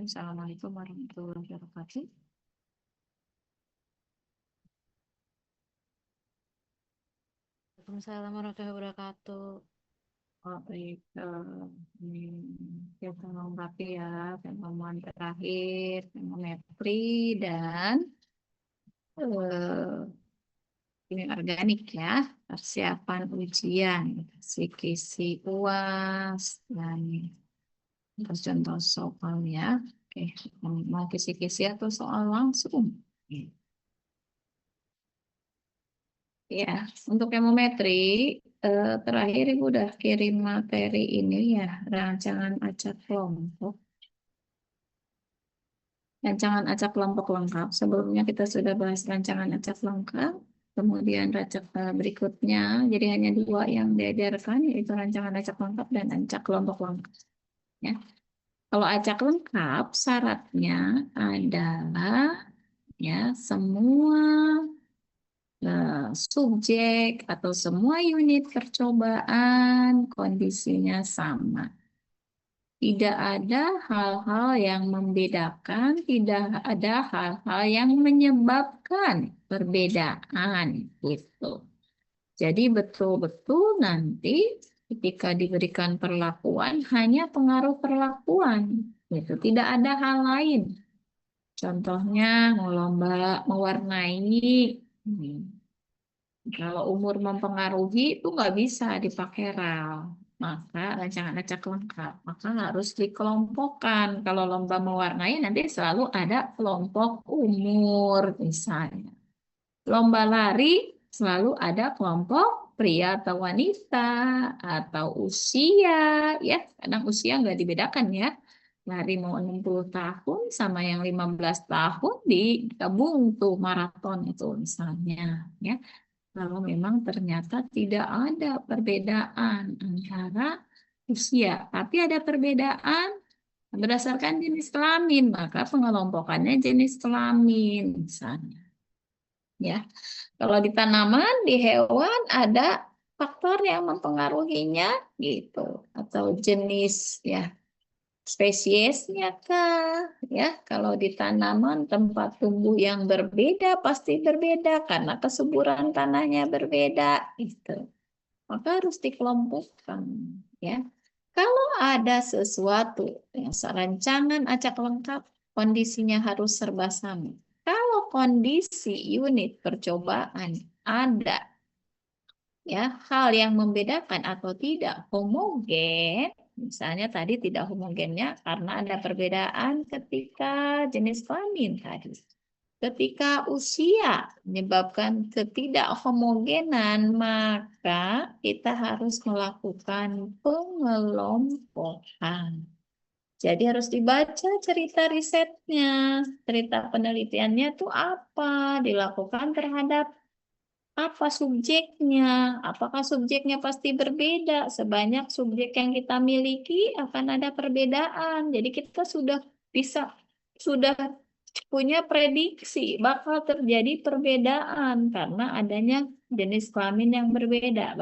Assalamualaikum warahmatullahi wabarakatuh. Waalaikumsalam warahmatullahi wabarakatuh. Oh, baik, ini kita melengkapi ya temuan terakhir, termometri dan eh, ini organik ya, persiapan ujian, kisi-kisi UAS dan terus contoh soalnya. Oke, mau kisi-kisi atau soal langsung? Ya, untuk termometri terakhir Ibu udah kirim materi ini ya, rancangan acak kelompok. Rancangan acak kelompok lengkap. Sebelumnya kita sudah bahas rancangan acak lengkap, kemudian berikutnya, jadi hanya dua yang diajarkan, yaitu rancangan acak lengkap dan acak kelompok lengkap. Ya. Kalau acak lengkap, syaratnya adalah ya semua subjek atau semua unit percobaan kondisinya sama. Tidak ada hal-hal yang membedakan, tidak ada hal-hal yang menyebabkan perbedaan gitu. Jadi betul-betul nanti ketika diberikan perlakuan hanya pengaruh perlakuan gitu. Tidak ada hal lain. Contohnya mau lomba mewarnai. Kalau umur mempengaruhi itu nggak bisa dipakai rel. Maka rancangan acak lengkap. Maka harus dikelompokkan. Kalau lomba mewarnai nanti selalu ada kelompok umur misalnya. Lomba lari selalu ada kelompok pria atau wanita atau usia. Ya, kadang usia nggak dibedakan ya. Lari mau 60 tahun sama yang 15 tahun digabung tuh maraton itu misalnya. Ya. Kalau memang ternyata tidak ada perbedaan antara usia, tapi ada perbedaan berdasarkan jenis kelamin, maka pengelompokannya jenis kelamin misalnya. Ya, kalau di tanaman, di hewan ada faktor yang mempengaruhinya gitu, atau jenis ya spesiesnya kah? Ya, kalau di tanaman tempat tumbuh yang berbeda pasti berbeda karena kesuburan tanahnya berbeda itu. Maka harus dikelompokkan ya. Kalau ada sesuatu yang serancangan acak lengkap, kondisinya harus serba sama. Kalau kondisi unit percobaan ada ya hal yang membedakan atau tidak homogen, misalnya tadi tidak homogennya karena ada perbedaan ketika jenis kelamin tadi. Ketika usia menyebabkan ketidakhomogenan, maka kita harus melakukan pengelompokan. Jadi harus dibaca cerita risetnya, cerita penelitiannya itu apa, dilakukan terhadap apa subjeknya? Apakah subjeknya pasti berbeda? Sebanyak subjek yang kita miliki akan ada perbedaan. Jadi kita sudah punya prediksi bakal terjadi perbedaan karena adanya jenis kelamin yang berbeda.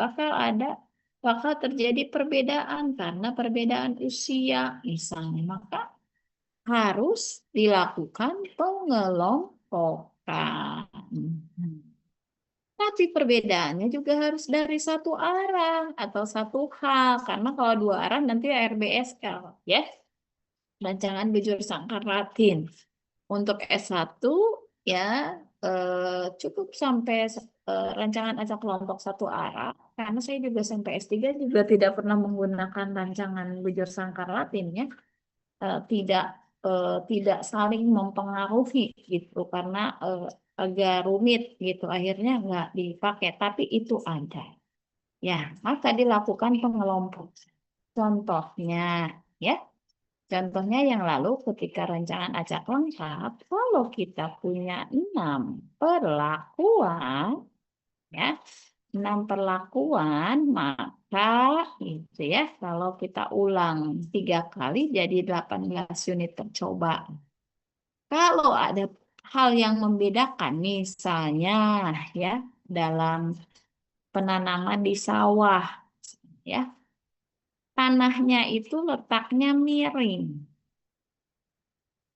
Bakal terjadi perbedaan karena perbedaan usia misalnya. Maka harus dilakukan pengelompokan. Tapi perbedaannya juga harus dari satu arah atau satu hal. Karena kalau dua arah nanti RBSL, ya. Rancangan bujur sangkar Latin. Untuk S1, ya cukup sampai rancangan acak kelompok satu arah. Karena saya juga sampai S3 juga tidak pernah menggunakan rancangan bujur sangkar Latin, ya. Tidak tidak saling mempengaruhi gitu karena agak rumit gitu akhirnya nggak dipakai tapi itu ada ya maka dilakukan pengelompokan contohnya ya contohnya yang lalu ketika rancangan acak lengkap kalau kita punya 6 perlakuan ya 6 perlakuan maka itu ya kalau kita ulang 3 kali jadi 18 unit percobaan. Kalau ada hal yang membedakan misalnya ya dalam penanaman di sawah ya tanahnya itu letaknya miring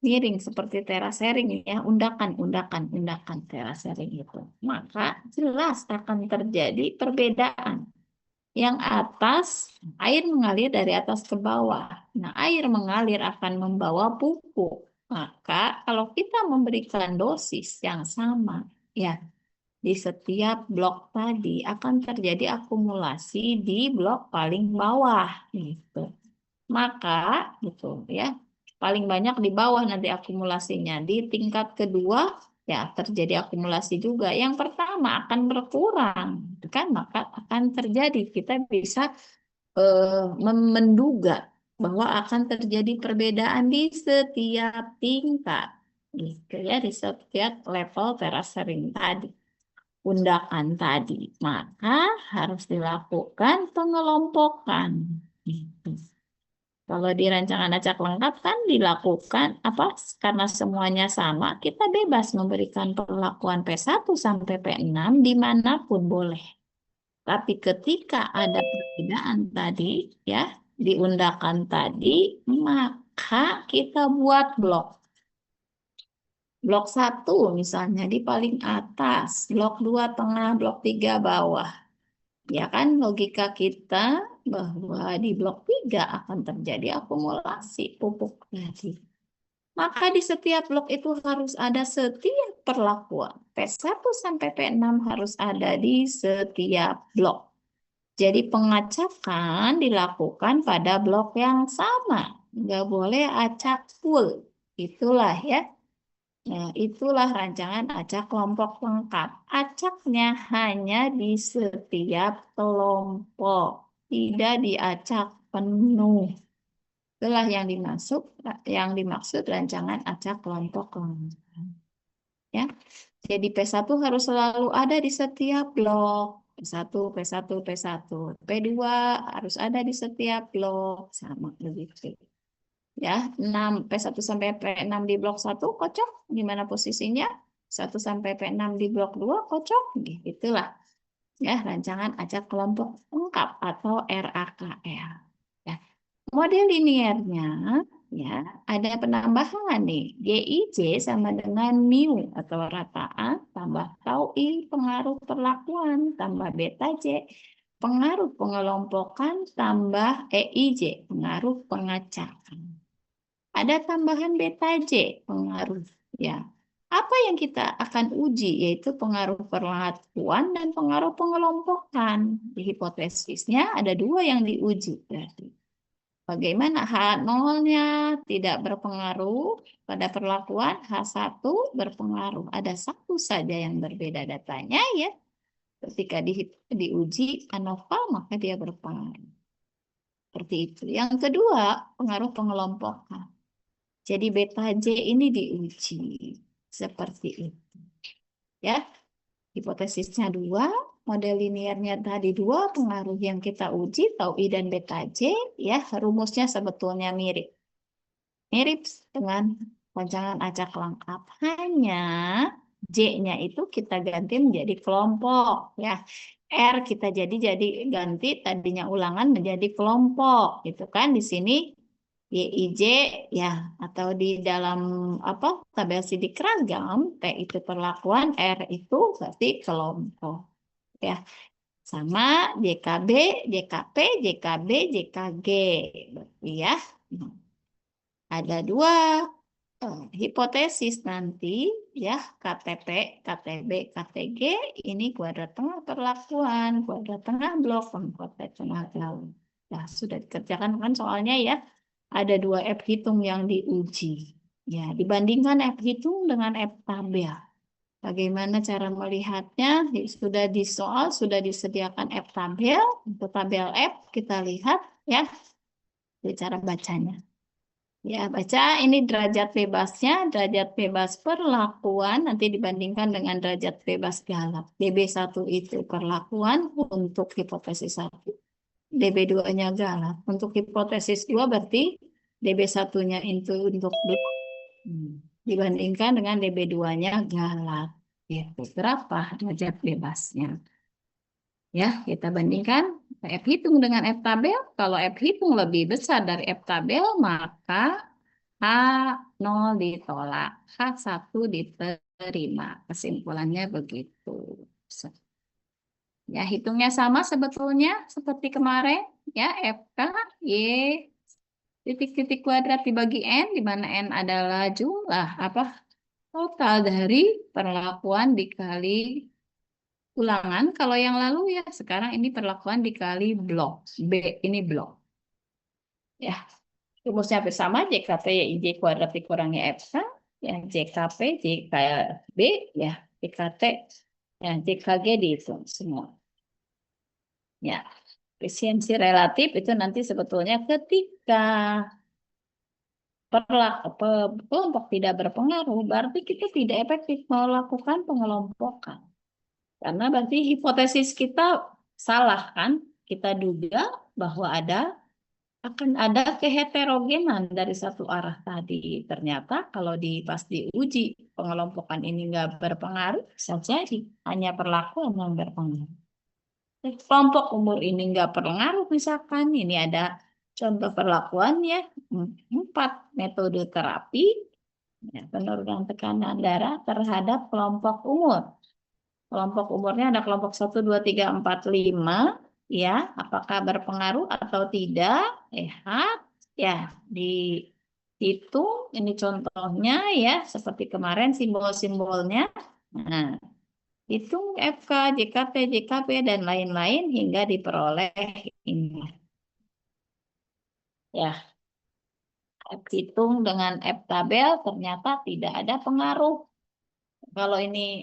miring seperti terasering ya, undakan terasering itu. Maka jelas akan terjadi perbedaan. Yang atas, air mengalir dari atas ke bawah. Nah, air mengalir akan membawa pupuk. Maka kalau kita memberikan dosis yang sama, ya, di setiap blok tadi akan terjadi akumulasi di blok paling bawah, gitu. Maka, gitu ya, paling banyak di bawah nanti akumulasinya. Di tingkat kedua, ya terjadi akumulasi juga. Yang pertama akan berkurang, gitu kan? Maka akan terjadi, kita bisa menduga bahwa akan terjadi perbedaan di setiap tingkat, gitu ya, di setiap level terasering tadi, undakan tadi. Maka harus dilakukan pengelompokan. Gitu. Kalau di rancangan acak lengkap kan dilakukan apa? Karena semuanya sama, kita bebas memberikan perlakuan P1 sampai P6 dimanapun boleh. Tapi ketika ada perbedaan tadi, ya, diundakan tadi, maka kita buat blok. Blok 1 misalnya di paling atas, blok 2 tengah, blok 3 bawah. Ya kan logika kita bahwa di blok 3 akan terjadi akumulasi pupuk tadi. Maka di setiap blok itu harus ada setiap perlakuan. P1 sampai P6 harus ada di setiap blok. Jadi pengacakan dilakukan pada blok yang sama. Nggak boleh acak full. Itulah ya. Nah, itulah rancangan acak kelompok lengkap. Acaknya hanya di setiap kelompok. Tidak diacak penuh. Itulah yang dimaksud rancangan acak kelompok lengkap. Ya. Jadi P1 harus selalu ada di setiap blok. P1, P1, P1. P2 harus ada di setiap blok. Sama begitu. Ya, 6, P1 sampai P6 di blok 1 kocok. Gimana posisinya? 1 sampai P6 di blok 2 kocok. Itulah. Ya, rancangan acak kelompok lengkap atau RAKL. Ya. Model linearnya ya ada penambahan nih. GIJ sama dengan mu atau rataan tambah tau I pengaruh perlakuan tambah beta J pengaruh pengelompokan tambah EIJ pengaruh pengacakan. Ada tambahan beta J pengaruh ya. Apa yang kita akan uji yaitu pengaruh perlakuan dan pengaruh pengelompokan. Di hipotesisnya ada dua yang diuji berarti. Bagaimana H0-nya tidak berpengaruh pada perlakuan, H1 berpengaruh. Ada satu saja yang berbeda datanya ya. Ketika diuji ANOVA maka dia berpengaruh. Seperti itu. Yang kedua, pengaruh pengelompokan. Jadi beta J ini diuji. Seperti itu. Ya, hipotesisnya dua, model linearnya tadi dua, pengaruh yang kita uji, tau I dan beta J, ya rumusnya sebetulnya mirip. Mirip dengan rancangan acak lengkap. Hanya J-nya itu kita ganti menjadi kelompok. Ya, R kita jadi ganti tadinya ulangan menjadi kelompok. Itu kan di sini YIJ ya atau di dalam apa tabel sidik ragam T itu perlakuan, R itu berarti kelompok. Ya, sama JKB, JKP, JKB, JKG. Berarti ya. Ada dua hipotesis nanti ya KTP, KTB, KTG ini kuadrat tengah perlakuan, kuadrat tengah blok, kuadrat tengah gaul. Nah, sudah dikerjakan kan soalnya ya. Ada dua F hitung yang diuji. Ya, dibandingkan F hitung dengan F tabel. Bagaimana cara melihatnya? Sudah di soal, sudah disediakan F tabel. Untuk tabel F kita lihat ya. Jadi cara bacanya. Ya, baca ini derajat bebasnya, derajat bebas perlakuan nanti dibandingkan dengan derajat bebas galap. DB1 itu perlakuan untuk hipotesis 1, DB2-nya galap. Untuk hipotesis 2 berarti DB1-nya itu untuk blok dibandingkan dengan DB2-nya galap. Itu berapa derajat bebasnya? Ya, kita bandingkan F hitung dengan F tabel. Kalau F hitung lebih besar dari F tabel, maka H0 ditolak, H1 diterima. Kesimpulannya begitu. Ya, hitungnya sama sebetulnya seperti kemarin. Ya, FK, Y, titik-titik kuadrat dibagi N, di mana N adalah jumlah apa total dari perlakuan dikali ulangan. Kalau yang lalu ya, sekarang ini perlakuan dikali blok. B ini blok. Ya, rumusnya hampir sama, JKT YIJ kuadrat dikurangi FK, ya JKP, JKB, ya JKT, ya JKG dihitung semua. Ya, efisiensi relatif itu nanti sebetulnya ketika kelompok tidak berpengaruh, berarti kita tidak efektif melakukan pengelompokan. Karena berarti hipotesis kita salah kan? Kita duga bahwa akan ada keheterogenan dari satu arah tadi. Ternyata kalau pas diuji pengelompokan ini nggak berpengaruh, bisa jadi hanya perlakuan yang berpengaruh. Kelompok umur ini nggak berpengaruh, misalkan ini ada contoh perlakuannya, 4 metode terapi, ya, penurunan tekanan darah terhadap kelompok umur. Kelompok umurnya ada kelompok 1, 2, 3, 4, 5, ya, apakah berpengaruh atau tidak? Lihat, ya, dihitung, ini contohnya ya, seperti kemarin simbol-simbolnya. Nah, hitung FK, JKT, JKP, dan lain-lain hingga diperoleh ini. Ya, hitung dengan F tabel ternyata tidak ada pengaruh. Kalau ini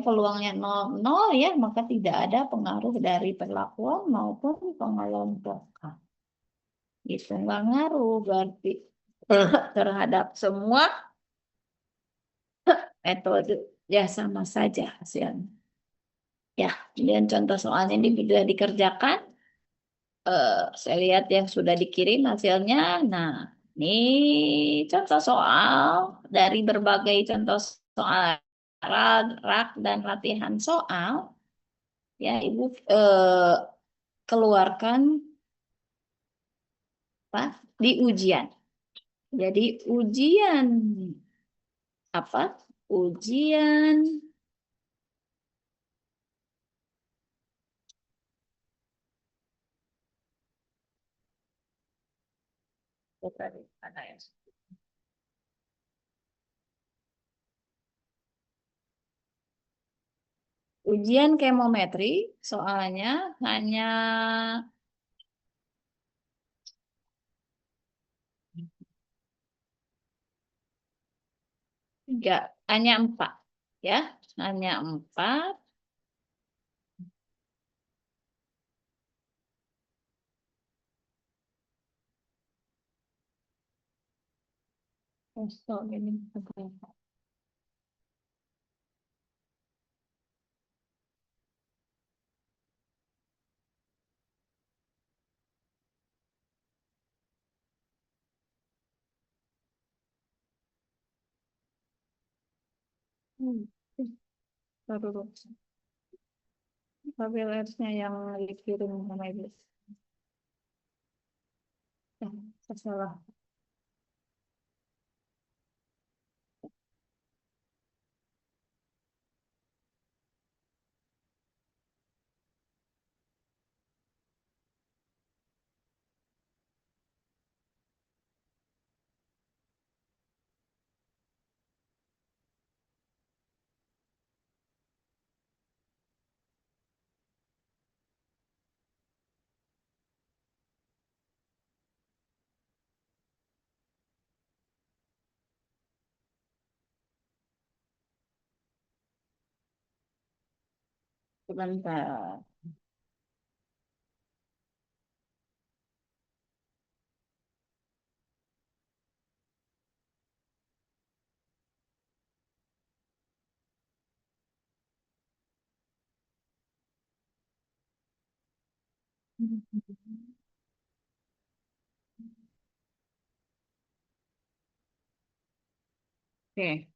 peluangnya 0, ya, maka tidak ada pengaruh dari perlakuan maupun pengelompokan. Itu nggak ngaruh berarti terhadap semua metode, ya sama saja hasilnya. Ya, dan contoh soalnya ini sudah dikerjakan. Saya lihat yang sudah dikirim hasilnya. Nah, ini contoh soal dari berbagai contoh soal rak dan latihan soal. Ya, Ibu keluarkan apa di ujian. Jadi ujian apa? Ujian ujian kemometri soalnya hanya enggak, hanya 4, ya, hanya 4. So, ini baru tabelnya yang dikirim sama Ibu. Ya, salah. Sebentar. Oke,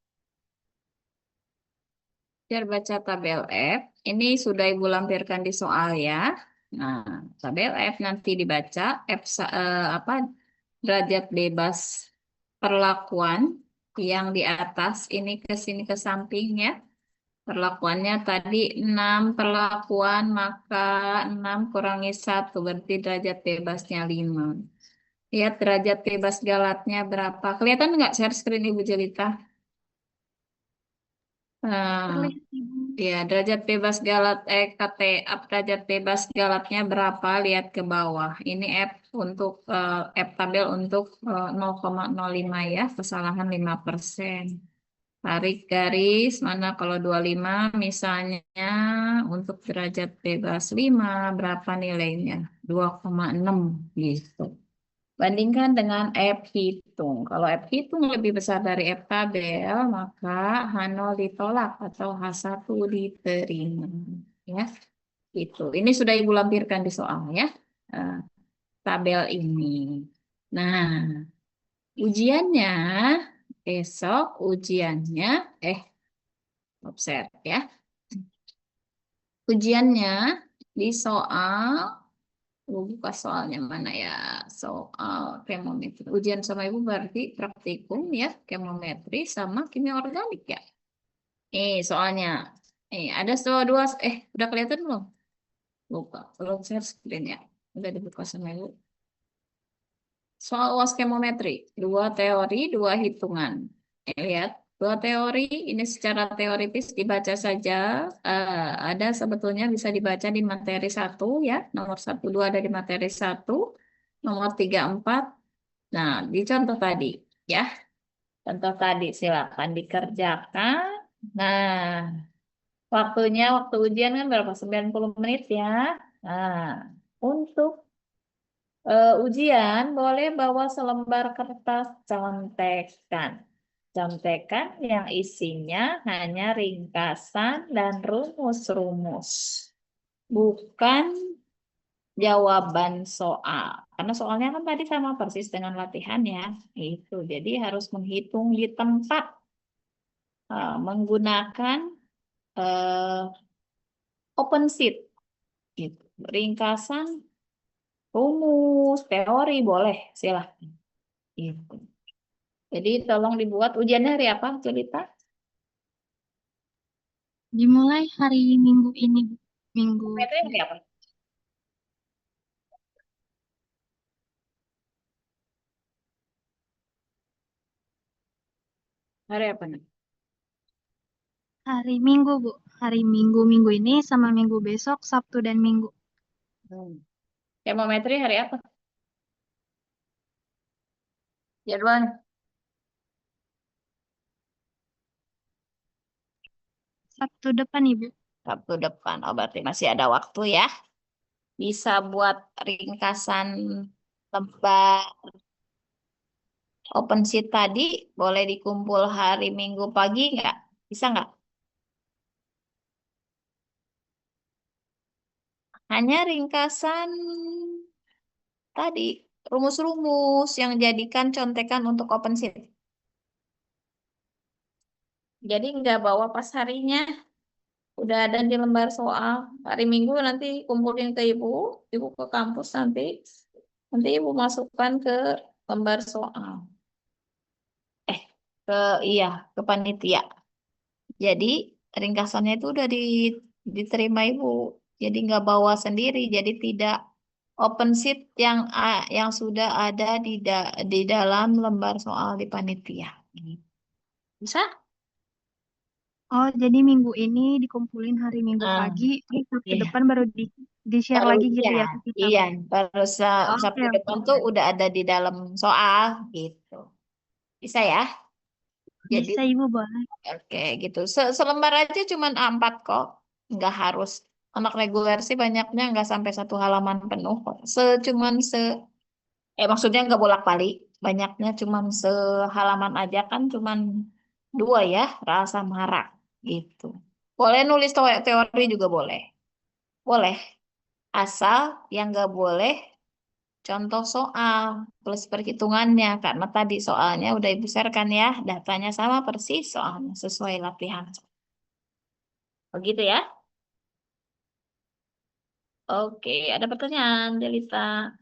biar baca tabel F. Ini sudah Ibu lampirkan di soal ya. Nah, tabel F nanti dibaca F apa derajat bebas perlakuan yang di atas ini ke sini ke samping ya. Perlakuannya tadi 6 perlakuan, maka 6 kurangi 1 berarti derajat bebasnya 5. Lihat derajat bebas galatnya berapa. Kelihatan nggak share screen Ibu Jelita? Nah, Terlihat Ibu. ya, derajat bebas galat KT up derajat bebas galatnya berapa? Lihat ke bawah. Ini F untuk F tabel untuk 0,05 ya, kesalahan 5%. Tarik garis mana kalau 25 misalnya untuk derajat bebas 5 berapa nilainya? 2,6 gitu. Bandingkan dengan F hitung. Kalau F hitung lebih besar dari F tabel, maka H0 ditolak atau H1 diterima. Ya, itu. Ini sudah Ibu lampirkan di soal ya. Eh, tabel ini. Nah, ujiannya besok ujiannya observe ya. Ujiannya di soal buka soalnya mana ya? Soal kemometri. Ujian sama Ibu berarti praktikum ya, kemometri sama kimia organik ya. Soalnya. Ada soal dua. Udah kelihatan belum? Lupa. Belum share screen ya. Udah dibuka sama Ibu. Soal UAS kemometri. Dua teori, dua hitungan. Lihat. Dua teori, ini secara teoritis dibaca saja. Ada sebetulnya bisa dibaca di materi 1 ya. Nomor 1, 2 ada di materi 1. Nomor 3, 4. Nah, di contoh tadi ya. Contoh tadi silakan dikerjakan. Nah, waktu ujian kan berapa? 90 menit ya. Nah, untuk ujian boleh bawa selembar kertas contekan. Contekan yang isinya hanya ringkasan dan rumus-rumus. Bukan jawaban soal. Karena soalnya kan tadi sama persis dengan latihan ya. Itu. Jadi harus menghitung di tempat menggunakan eh, open sheet. Gitu. Ringkasan, rumus, teori boleh, silahkan. Gitu. Jadi tolong dibuat ujiannya hari apa, Jelita? Dimulai hari Minggu ini, Bu. Minggu Metri hari apa? Hari apa nih? hari Minggu, Bu. Hari Minggu minggu ini sama Minggu besok, Sabtu dan Minggu. Termometri hari apa? Jadwalnya Sabtu depan, Ibu. Sabtu depan. Oh, berarti masih ada waktu ya. Bisa buat ringkasan lembar open sheet tadi. Boleh dikumpul hari Minggu pagi nggak? Bisa nggak? Hanya ringkasan tadi. Rumus-rumus yang jadikan contekan untuk open sheet. Jadi nggak bawa pas harinya. Udah ada di lembar soal. Hari Minggu nanti kumpulin ke Ibu. Ibu ke kampus nanti. Nanti Ibu masukkan ke lembar soal. Eh, ke iya, ke panitia. Jadi ringkasannya itu udah diterima Ibu. Jadi nggak bawa sendiri. Jadi tidak open sheet yang sudah ada di dalam lembar soal di panitia. Bisa? Oh, jadi minggu ini dikumpulin hari Minggu Ah, pagi, terus Sabtu iya. depan baru di-share Baru lagi iya, gitu ya ke kita, iya. Bu. Baru Oke, Sabtu oke, depan tuh oke. udah ada di dalam soal gitu. Bisa ya? Jadi Bisa, Ibu, boleh. oke gitu. Selembar aja cuman A4 kok. Nggak harus. Anak reguler sih banyaknya nggak sampai satu halaman penuh kok. Cuman maksudnya nggak bolak-balik. Banyaknya cuman sehalaman aja kan cuman dua ya. Rasa marak gitu. Boleh nulis teori juga boleh. Boleh. Asal yang nggak boleh contoh soal plus perhitungannya. Karena tadi soalnya udah Ibu sharekan ya. Datanya sama persis soalnya sesuai latihan. Begitu ya. Oke, ada pertanyaan, Delita?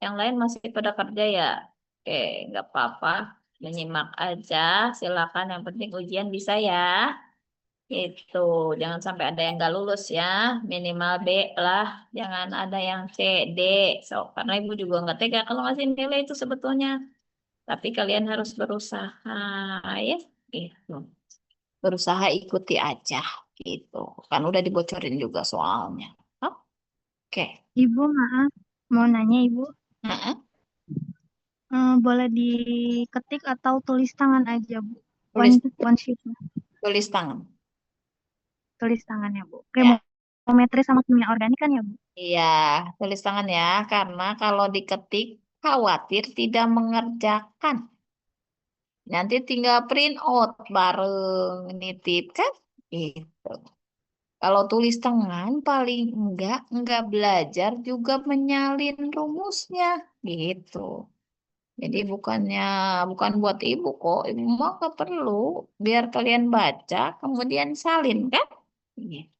Yang lain masih pada kerja ya? Oke, nggak apa-apa. Menyimak aja, silakan. Yang penting ujian bisa ya. Itu, jangan sampai ada yang nggak lulus ya. Minimal B lah, jangan ada yang C, D. So, karena ibu juga nggak tega kalau ngasih nilai itu sebetulnya. Tapi kalian harus berusaha ya. Gitu. Berusaha ikuti aja gitu. Kan udah dibocorin juga soalnya. Oke. Ibu, maaf, mau nanya Ibu, Nah, boleh diketik atau tulis tangan aja Bu? tulis One sheet, tulis tangan. tulis tangan ya Bu. Ya. Kemometri sama kimia organik kan ya Bu? Iya, tulis tangan ya, karena kalau diketik khawatir tidak mengerjakan. Nanti tinggal print out bareng nitip kan? Gitu. Kalau tulis tangan paling enggak belajar juga menyalin rumusnya gitu. Jadi bukan buat ibu kok, ibu mah nggak perlu biar kalian baca kemudian salin kan? Gitu.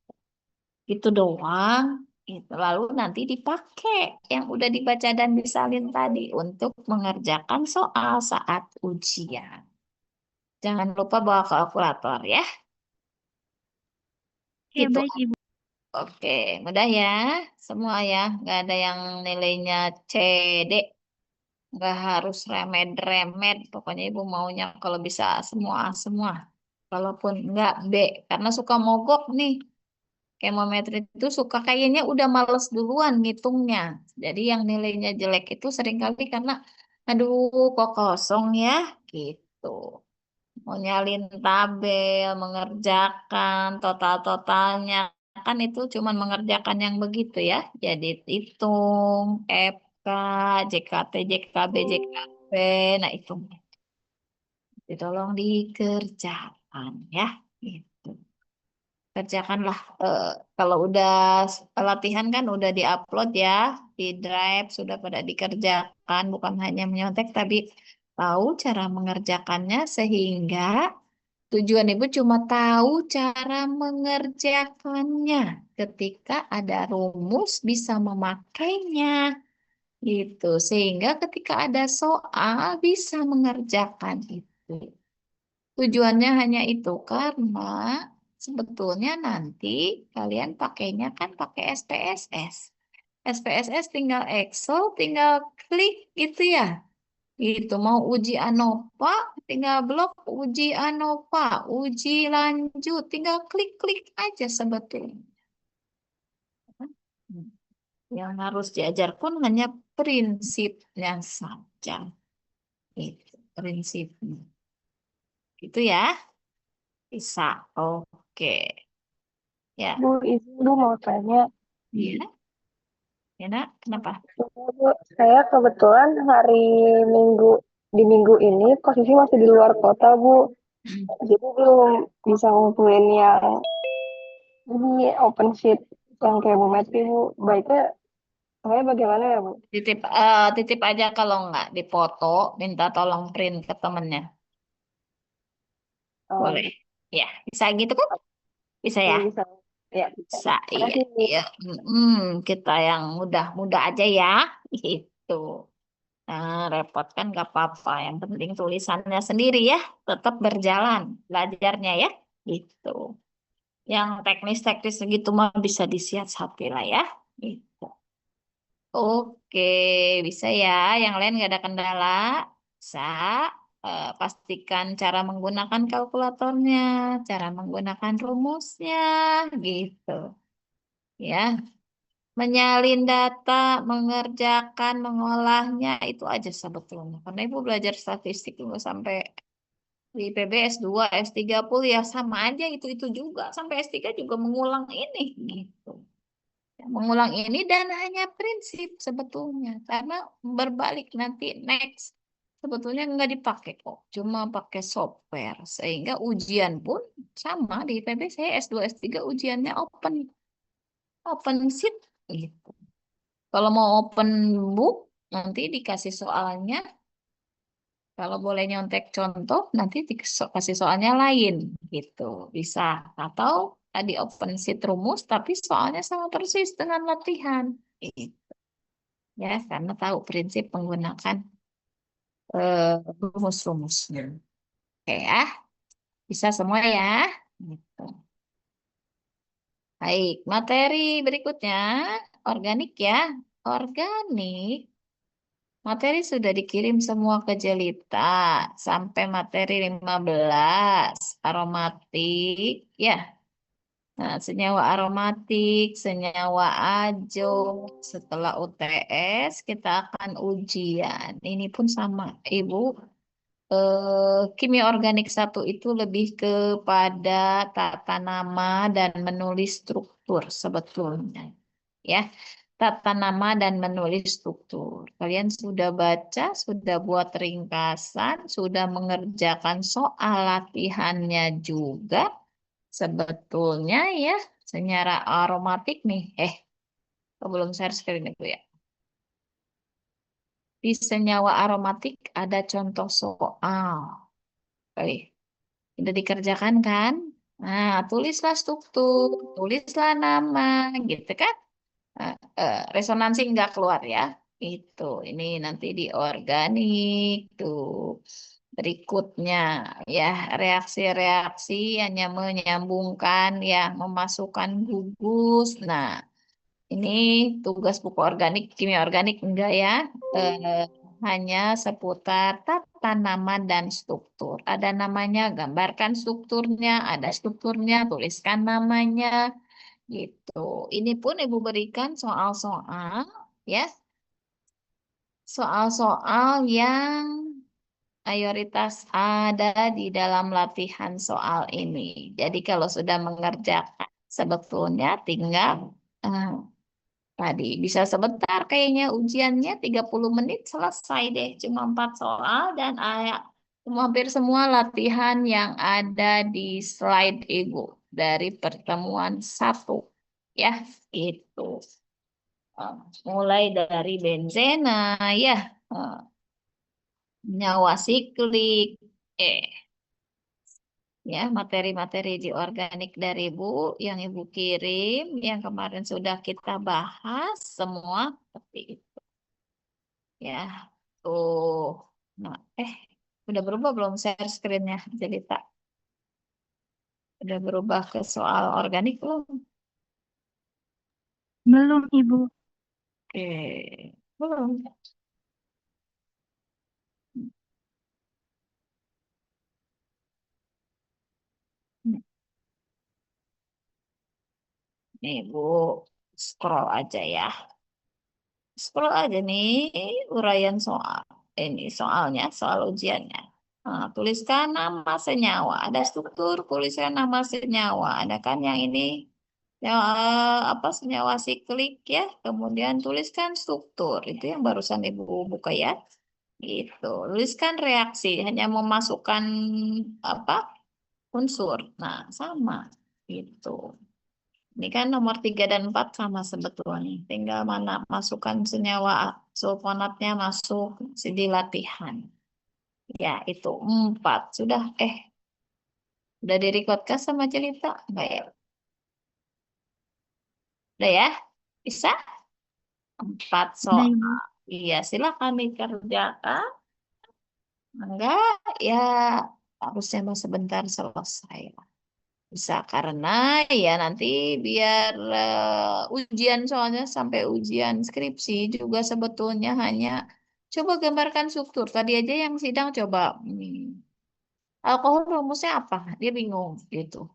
Itu doang. Itu. Lalu nanti dipakai yang udah dibaca dan disalin tadi untuk mengerjakan soal saat ujian. Jangan lupa bawa kalkulator ya. Oke, Gitu. baik Ibu. Oke, mudah ya. Semua ya. Nggak ada yang nilainya C, D. Nggak harus remed-remed. Pokoknya ibu maunya kalau bisa semua. Kalaupun nggak B. Karena suka mogok nih. Kemometri itu suka kayaknya udah males duluan ngitungnya. Jadi yang nilainya jelek itu seringkali karena aduh kok kosong ya gitu. Mau nyalin tabel, mengerjakan total-totalnya kan itu cuman mengerjakan yang begitu ya. Jadi hitung, FK, JKT, JKB, JKB, nah itu. Jadi tolong dikerjakan ya. Gitu. Kerjakanlah kalau udah latihan kan udah diupload ya di Drive sudah pada dikerjakan bukan hanya menyontek tapi tahu cara mengerjakannya sehingga tujuan ibu cuma tahu cara mengerjakannya ketika ada rumus bisa memakainya gitu sehingga ketika ada soal bisa mengerjakan itu. Tujuannya hanya itu karena sebetulnya nanti kalian pakainya kan pakai SPSS. SPSS tinggal Excel, tinggal klik gitu ya. Gitu mau uji ANOVA, tinggal blok uji ANOVA, uji lanjut, tinggal klik-klik aja sebetulnya. Yang harus diajar pun hanya prinsipnya saja. Itu prinsipnya. Gitu ya. Bisa. Oke. Ya. Bu, izin Bu mau tanya. Iya. Ya, Nak, kenapa? Bu, saya kebetulan hari Minggu di minggu ini posisi masih di luar kota, Bu. Jadi belum bisa ngumpulin yang ini open sheet yang kayak Bu Metri, Bu. Baiknya saya bagaimana ya, Bu? Titip aja kalau nggak dipoto, minta tolong print ke temennya. Boleh. Gitu. Ya, bisa gitu kan? Bisa ya? Bisa. Ya, bisa. Bisa, iya. Makasih, Bu. Iya. Kita yang mudah-mudah aja ya. Itu. Nah, repot kan nggak apa-apa. Yang penting tulisannya sendiri ya. Tetap berjalan belajarnya ya. Gitu. Yang teknis-teknis segitu mah bisa disiasati lah ya. Gitu. Oke, bisa ya. Yang lain nggak ada kendala. Bisa. Pastikan cara menggunakan kalkulatornya, cara menggunakan rumusnya, gitu. Ya, menyalin data, mengerjakan, mengolahnya itu aja sebetulnya. Karena ibu belajar statistik juga sampai di PB S2, S3 pun ya sama aja itu juga sampai S3 juga mengulang ini, gitu. Mengulang ini dan hanya prinsip sebetulnya karena berbalik nanti next sebetulnya nggak dipakai kok cuma pakai software sehingga ujian pun sama di IPB saya S2 S3 ujiannya open open sheet gitu kalau mau open book nanti dikasih soalnya kalau boleh nyontek contoh nanti dikasih soalnya lain gitu bisa atau tadi open sheet rumus tapi soalnya sama persis dengan latihan. Gitu. ya karena tahu prinsip menggunakan rumus-rumusnya. Oke ya, bisa semua ya. Gitu. Baik, materi berikutnya organik ya. Organik, materi sudah dikirim semua ke Jelita sampai materi 15 aromatik ya. Nah, senyawa aromatik, senyawa ajong, setelah UTS kita akan ujian. Ini pun sama, Ibu. Kimia organik satu itu lebih kepada tata nama dan menulis struktur sebetulnya. Ya, tata nama dan menulis struktur. Kalian sudah baca, sudah buat ringkasan, sudah mengerjakan soal latihannya juga. Sebetulnya ya, senyawa aromatik nih. Belum share screen itu ya. Di senyawa aromatik ada contoh soal. Oke, udah dikerjakan kan? Nah, tulislah struktur, tulislah nama, gitu kan? Resonansi nggak keluar ya. Itu, ini nanti di organik tuh. Berikutnya ya reaksi-reaksi hanya menyambungkan ya memasukkan gugus. Nah, ini tugas buku organik, kimia organik enggak ya. Eh, Hanya seputar tata nama dan struktur. Ada namanya, gambarkan strukturnya. Ada strukturnya, tuliskan namanya. Gitu. Ini pun Ibu berikan soal-soal ya. Soal-soal yang mayoritas ada di dalam latihan soal ini. Jadi kalau sudah mengerjakan, sebetulnya tinggal eh, tadi bisa sebentar kayaknya ujiannya 30 menit selesai deh. Cuma 4 soal dan hampir semua latihan yang ada di slide Ibu dari pertemuan satu. Ya, itu. Eh, Mulai dari benzena, ya, eh, nyawa siklik, eh, ya materi-materi di organik dari Ibu yang Ibu kirim, yang kemarin sudah kita bahas semua seperti itu. Ya, tuh. Nah, udah berubah belum share screen-nya, Jelita? Udah berubah ke soal organik belum? Belum, Ibu. Belum. Nih, Bu, scroll aja ya. Scroll aja nih uraian soal. Ini soalnya, soal ujiannya. Nah, tuliskan nama senyawa. Ada struktur, tuliskan nama senyawa. Ada kan yang ini, yang apa senyawa siklik ya. Kemudian tuliskan struktur. Itu yang barusan Ibu buka ya. Gitu. Tuliskan reaksi. Hanya memasukkan apa unsur. Nah, sama. Gitu. Ini kan nomor 3 dan 4 sama sebetulnya. Tinggal mana masukkan senyawa sulfonatnya masuk di latihan. Ya, itu 4. Udah direcord kah sama cerita? Enggak ya? Udah ya? Bisa? 4 Udah, soal. Ibu. Iya, silakan dikerjakan. Enggak, ya harusnya mau sebentar selesai. Bisa karena ya nanti biar ujian soalnya sampai ujian skripsi juga sebetulnya hanya coba gambarkan struktur. Tadi aja yang sidang coba alkohol rumusnya apa? Dia bingung gitu.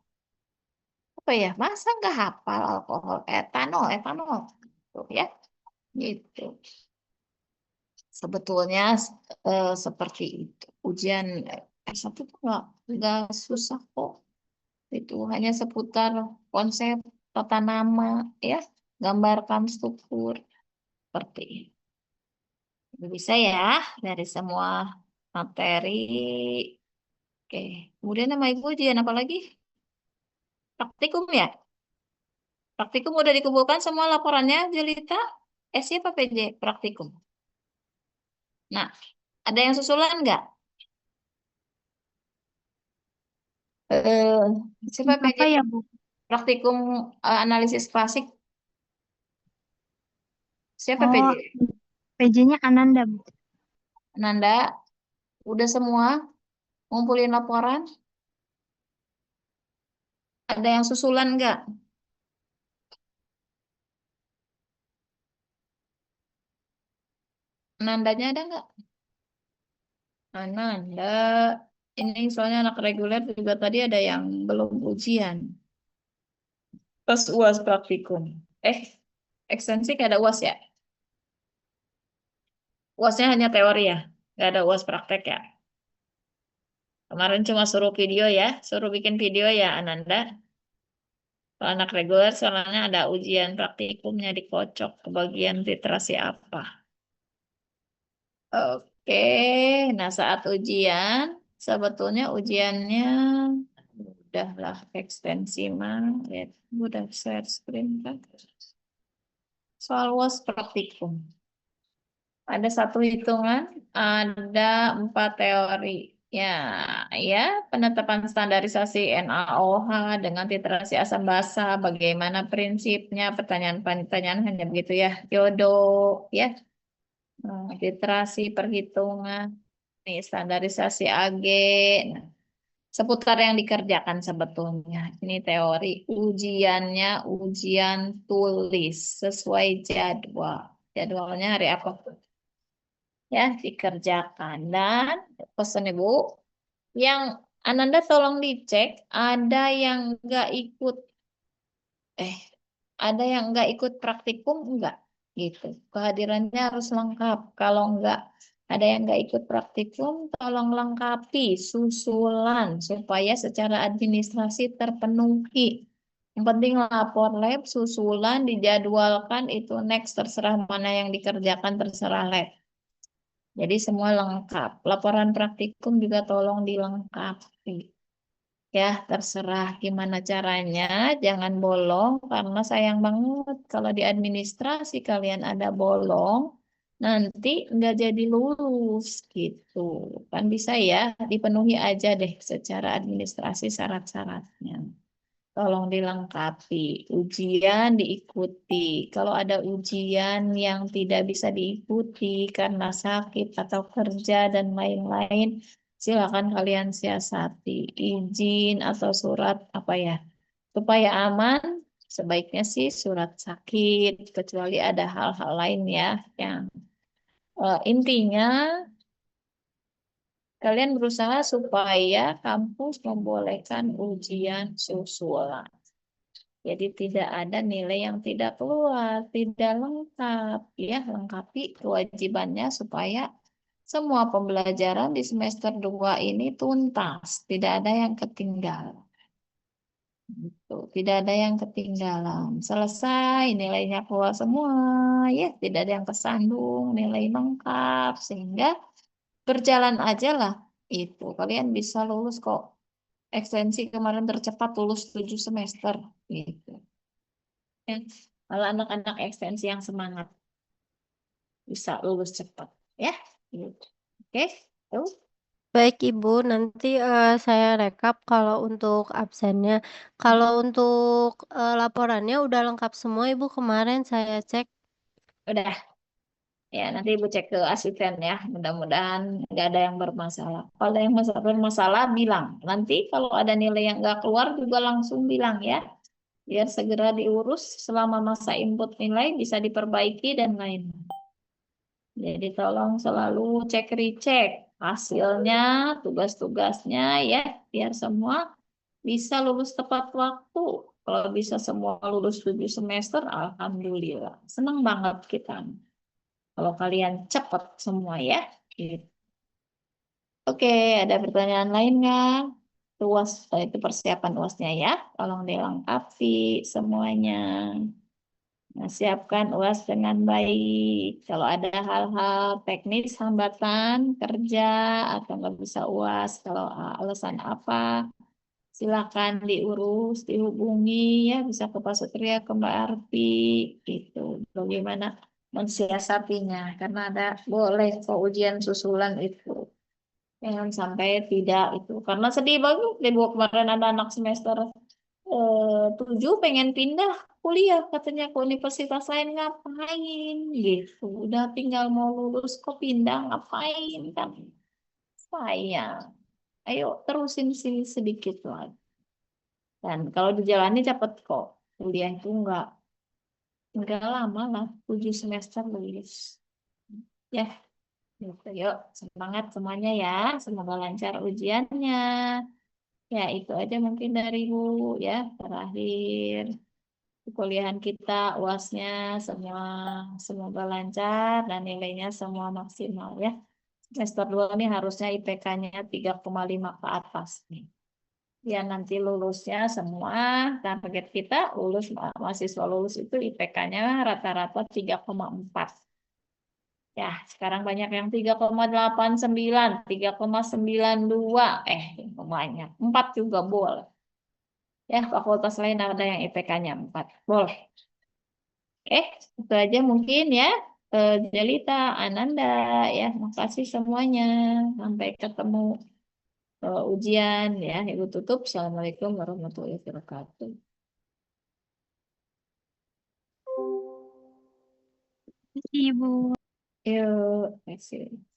Apa ya? Masa nggak hafal alkohol etanol, etanol tuh ya gitu. Sebetulnya seperti itu. Ujian S1 tuh nggak susah kok. Itu hanya seputar konsep tata nama, ya, gambarkan struktur seperti itu. Bisa ya dari semua materi. Oke, kemudian nama ibu ujian apa lagi? Praktikum ya? Praktikum udah dikumpulkan semua laporannya, Jelita? Siapa PJ praktikum? Nah, ada yang susulan nggak? Eh, Siapa PJ Apa ya, Bu? praktikum analisis klasik? Siapa Oh, PJ? PJ-nya Ananda, Bu. Nanda, udah semua ngumpulin laporan? Ada yang susulan nggak? Nandanya ada nggak? Nanda, ini soalnya anak reguler juga tadi ada yang belum ujian. Pas UAS praktikum. Ekstensi nggak ada UAS ya? UASnya hanya teori ya? Nggak ada UAS praktek ya? Kemarin cuma suruh video ya, suruh bikin video ya Ananda. Kalau anak reguler soalnya ada ujian praktikumnya dikocok ke bagian literasi apa. Oke, nah saat ujian, sebetulnya ujiannya udahlah ekstensi mah, ya, udah share screen kan. Soal UAS praktikum. Ada satu hitungan, ada 4 teori. Ya, ya, penetapan standarisasi NaOH dengan literasi asam basa, bagaimana prinsipnya, pertanyaan-pertanyaan hanya begitu ya, Yodo, ya, literasi perhitungan, nih standarisasi AG, nah, seputar yang dikerjakan sebetulnya. Ini teori, ujiannya ujian tulis sesuai jadwal. Jadwalnya hari apa? Ya, dikerjakan. Dan pesan Ibu, yang Ananda tolong dicek, yang nggak ikut, eh, ada yang nggak ikut praktikum enggak? Gitu. Kehadirannya harus lengkap. Kalau enggak, ada yang nggak ikut praktikum, tolong lengkapi susulan supaya secara administrasi terpenuhi. Yang penting lapor lab, susulan, dijadwalkan, itu next, terserah mana yang dikerjakan, terserah lab. Jadi semua lengkap. Laporan praktikum juga tolong dilengkapi. Ya, terserah gimana caranya. Jangan bolong karena sayang banget kalau di administrasi kalian ada bolong. Nanti nggak jadi lulus gitu. Kan bisa ya, dipenuhi aja deh secara administrasi syarat-syaratnya. Tolong dilengkapi. Ujian diikuti. Kalau ada ujian yang tidak bisa diikuti karena sakit atau kerja dan lain-lain, silakan kalian siasati. Izin atau surat apa ya? Supaya aman, sebaiknya sih surat sakit, kecuali ada hal-hal lain ya yang intinya kalian berusaha supaya kampus membolehkan ujian susulan. Jadi tidak ada nilai yang tidak keluar, tidak lengkap. Ya, lengkapi kewajibannya supaya semua pembelajaran di semester 2 ini tuntas, tidak ada yang ketinggalan. Gitu. Tidak ada yang ketinggalan. Selesai, nilainya keluar semua, ya, tidak ada yang kesandung, nilai lengkap sehingga berjalan aja lah itu. Kalian bisa lulus kok. Ekstensi kemarin tercepat lulus 7 semester gitu. Ya, kalau anak-anak ekstensi yang semangat bisa lulus cepat ya. Gitu. Oke, tuh. Baik Ibu, nanti saya rekap kalau untuk absennya. Kalau untuk laporannya udah lengkap semua Ibu, kemarin saya cek. Udah ya, nanti ibu cek ke asisten ya. Mudah-mudahan nggak ada yang bermasalah. Kalau ada yang bermasalah bilang. Nanti kalau ada nilai yang nggak keluar juga langsung bilang ya. Biar segera diurus selama masa input nilai bisa diperbaiki dan lain. Jadi tolong selalu cek recheck hasilnya, tugas-tugasnya ya, biar semua bisa lulus tepat waktu. Kalau bisa semua lulus 7 semester, alhamdulillah. Senang banget kita. Kalau kalian cepat semua ya. Gitu. Oke, ada pertanyaan lain nggak? UAS, itu persiapan UASnya ya. Tolong dilengkapi semuanya. Nah, siapkan UAS dengan baik. Kalau ada hal-hal teknis, hambatan, kerja, atau nggak bisa UAS, kalau alasan apa, silakan diurus, dihubungi, ya bisa ke Pak Sutria, ke Mbak Arti, gitu. Bagaimana mensiasatinya, karena ada boleh kok ujian susulan itu. Jangan sampai tidak itu, karena sedih banget. Di kemarin ada anak semester 7 pengen pindah kuliah katanya ke universitas lain ngapain gitu. Udah tinggal mau lulus kok pindah ngapain kan sayang. Ayo terusin sini sedikit lagi. Dan kalau dijalani cepet kok. Kuliah itu enggak lama lah, 7 semester lulus. Ya, gitu. Yuk, semangat semuanya ya. Semoga lancar ujiannya. Ya, itu aja mungkin dari Bu ya. Terakhir, kuliahan kita, UASnya semua semoga lancar dan nilainya semua maksimal ya. Semester 2 ini harusnya IPK-nya 3,5 ke atas nih. Ya nanti lulusnya semua target kita lulus mahasiswa lulus itu IPK-nya rata-rata 3,4. Ya, sekarang banyak yang 3,89, 3,92. Banyak. 4 juga boleh. Ya, fakultas lain ada yang IPK-nya 4. Boleh. Itu aja mungkin ya. Jelita, Ananda, ya, makasih semuanya. Sampai ketemu ujian ya. Ibu tutup. Assalamualaikum warahmatullahi wabarakatuh. Terima kasih, Ibu. Yuk, terima kasih.